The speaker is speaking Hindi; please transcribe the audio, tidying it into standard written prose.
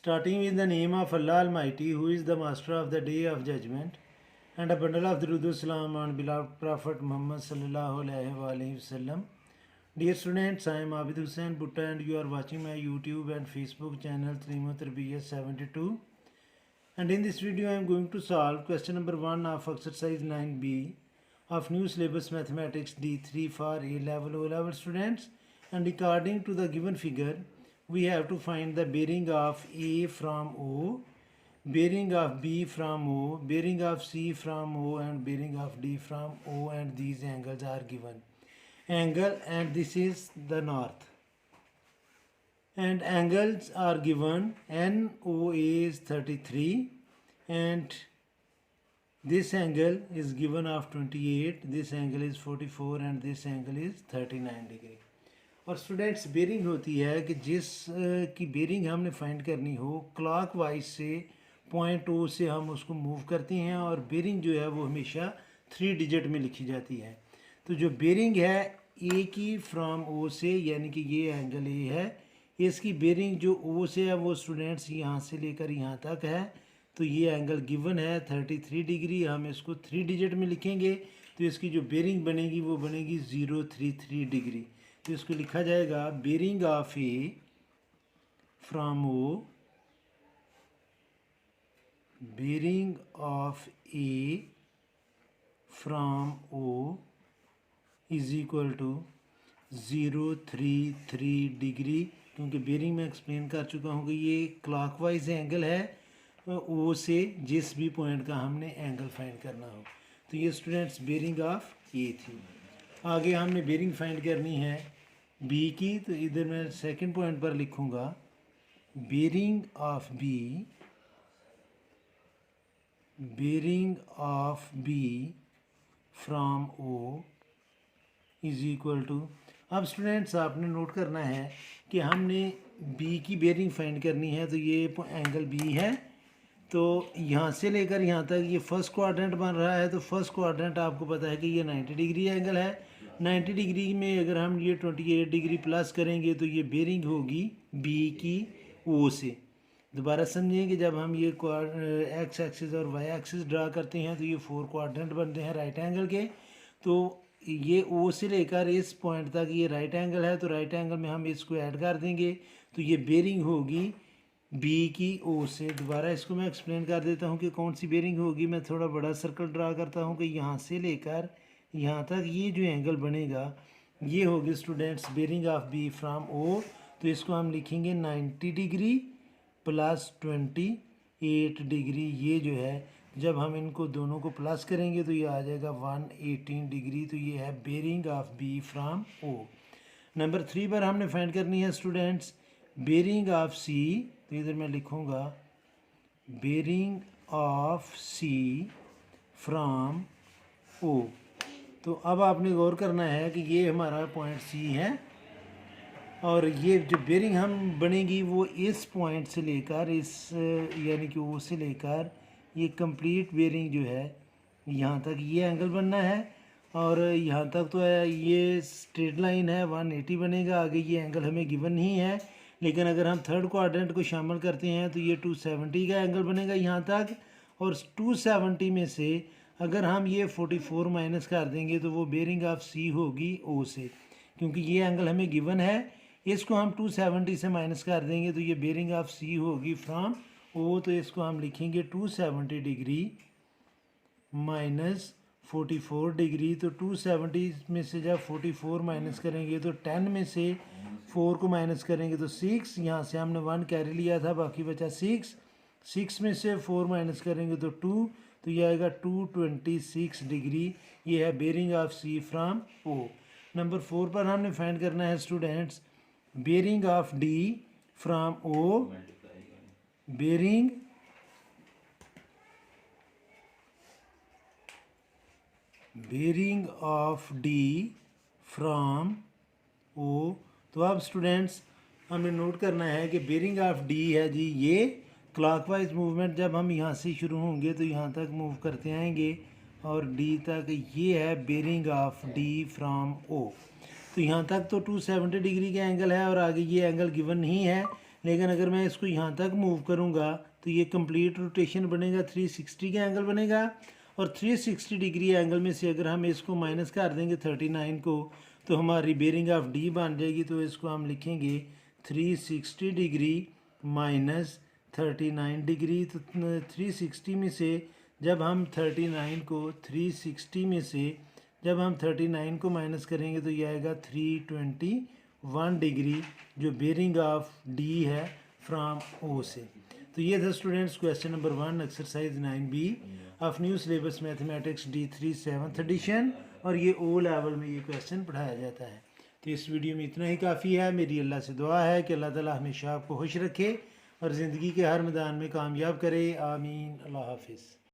Starting with the name of Allah Almighty, who is the master of the day of judgment, and a bundle of Durud Salam on beloved Prophet Muhammad sallallahu alaihi wasallam. Dear students, I am Abid Hussain Butta and you are watching my YouTube and Facebook channel Trimo Tarbiyat 72. And in this video I am going to solve question number 1 of exercise 9b of new syllabus mathematics D3 for A level O level students. And according to the given figure, we have to find the bearing of A from O, bearing of B from O, bearing of C from O, and bearing of D from O, and these angles are given. Angle, and this is the north. And angles are given. NOA is 33 and this angle is given of 28, this angle is 44 and this angle is 39 degree. और स्टूडेंट्स बेरिंग होती है कि जिस की बेरिंग हमने फाइंड करनी हो क्लॉक वाइज से पॉइंट ओ से हम उसको मूव करते हैं और बेरिंग जो है वो हमेशा 3 डिजिट में लिखी जाती है। तो जो बेरिंग है ए की फ्रॉम ओ से, यानी कि ये एंगल ए है, इसकी बेरिंग जो ओ से है वो स्टूडेंट्स यहाँ से लेकर यहाँ तक है। तो ये एंगल गिवन है 33 डिग्री, हम इसको 3 डिजिट में लिखेंगे तो इसकी जो बेरिंग बनेगी वो बनेगी 033 डिग्री। तो इसको लिखा जाएगा bearing of A from O, bearing of A from O is equal to 033 degree, क्योंकि बेरिंग में एक्सप्लेन कर चुका हूँ कि ये क्लॉकवाइज एंगल है ओ से जिस भी पॉइंट का हमने एंगल फाइंड करना हो। तो ये स्टूडेंट्स बेरिंग ऑफ ए थी। आगे हमने बेरिंग फाइंड करनी है बी की, तो इधर मैं सेकंड पॉइंट पर लिखूँगा bearing of B, bearing of B from O is equal to. अब स्टूडेंट्स आपने नोट करना है कि हमने बी की बेरिंग फाइंड करनी है। तो ये एंगल बी है, तो यहाँ से लेकर यहाँ तक ये फर्स्ट क्वाड्रेंट बन रहा है। तो फर्स्ट क्वाड्रेंट आपको पता है कि ये 90 डिग्री एंगल है। 90 डिग्री में अगर हम ये 28 डिग्री प्लस करेंगे तो ये बेरिंग होगी बी की ओ से। दोबारा समझें कि जब हम ये एक्स एक्सिस और वाई एक्सिस ड्रा करते हैं तो ये 4 क्वाड्रेंट बनते हैं राइट एंगल के। तो ये ओ से लेकर इस पॉइंट तक ये राइट एंगल है, तो राइट एंगल में हम इसको ऐड कर देंगे तो ये बेरिंग होगी बी की ओ से। दोबारा इसको मैं एक्सप्लेन कर देता हूँ कि कौन सी बेरिंग होगी। मैं थोड़ा बड़ा सर्कल ड्रा करता हूँ कि यहाँ से लेकर यहाँ तक ये जो एंगल बनेगा ये होगी students bearing of B from O. तो इसको हम लिखेंगे 90 डिग्री प्लस 28 डिग्री। ये जो है जब हम इनको दोनों को प्लस करेंगे तो ये आ जाएगा 118 डिग्री। तो ये है bearing of B from O. Number 3 पर हमने फाइंड करनी है स्टूडेंट्स बेरिंग ऑफ सी। तो इधर मैं लिखूँगा bearing of C from O. तो अब आपने गौर करना है कि ये हमारा पॉइंट सी है और ये जो बेरिंग हम बनेगी वो इस पॉइंट से लेकर इस यानी कि ओ से लेकर ये कंप्लीट बेरिंग जो है यहाँ तक ये एंगल बनना है। और यहाँ तक तो है ये स्ट्रेट लाइन है 180 बनेगा। आगे ये एंगल हमें गिवन नहीं है, लेकिन अगर हम थर्ड क्वाड्रेंट को शामिल करते हैं तो ये 270 का एंगल बनेगा यहाँ तक। और 270 में से अगर हम ये 44 माइनस कर देंगे तो वो बेरिंग ऑफ सी होगी ओ से, क्योंकि ये एंगल हमें गिवन है। इसको हम 270 से माइनस कर देंगे तो ये बेरिंग ऑफ सी होगी फ्रॉम ओ। तो इसको हम लिखेंगे 270 डिग्री माइनस 44 डिग्री। तो 270 में से जब 44 माइनस करेंगे तो 10 में से 4 को माइनस करेंगे तो 6, यहाँ से हमने 1 कैरी लिया था बाकी बचा 6। 6 में से 4 माइनस करेंगे तो 2, तो ये आएगा 226 डिग्री। ये है bearing of C from O. Number 4 पर हमने फाइंड करना है students bearing of D from O, bearing bearing of D from O. तो अब स्टूडेंट्स हमें नोट करना है कि बेरिंग ऑफ डी है जी ये क्लॉकवाइज मूवमेंट। जब हम यहाँ से शुरू होंगे तो यहाँ तक मूव करते आएंगे और डी तक ये है bearing of D from O. तो यहाँ तक तो 270 डिग्री का एंगल है और आगे ये एंगल गिवन नहीं है, लेकिन अगर मैं इसको यहाँ तक मूव करूँगा तो ये कंप्लीट रोटेशन बनेगा, 360 का एंगल बनेगा। और 360 डिग्री एंगल में से अगर हम इसको माइनस कर देंगे 39 को, तो हमारी बेरिंग ऑफ डी बन जाएगी। तो इसको हम लिखेंगे 360 डिग्री माइनस 39 डिग्री। तो 360 में से जब हम 39 को 360 में से जब हम 39 को माइनस करेंगे तो ये आएगा 321 डिग्री, जो बेरिंग ऑफ डी है फ्रॉम ओ से। तो ये था students question number 1 exercise 9B of new syllabus mathematics D3 7th edition, और ये ओ लेवल में ये क्वेश्चन पढ़ाया जाता है। तो इस वीडियो में इतना ही काफ़ी है। मेरी अल्लाह से दुआ है कि अल्लाह ताला हमेशा आपको खुश रखे और ज़िंदगी के हर मैदान में कामयाब करे। आमीन। अल्लाह हाफिज़।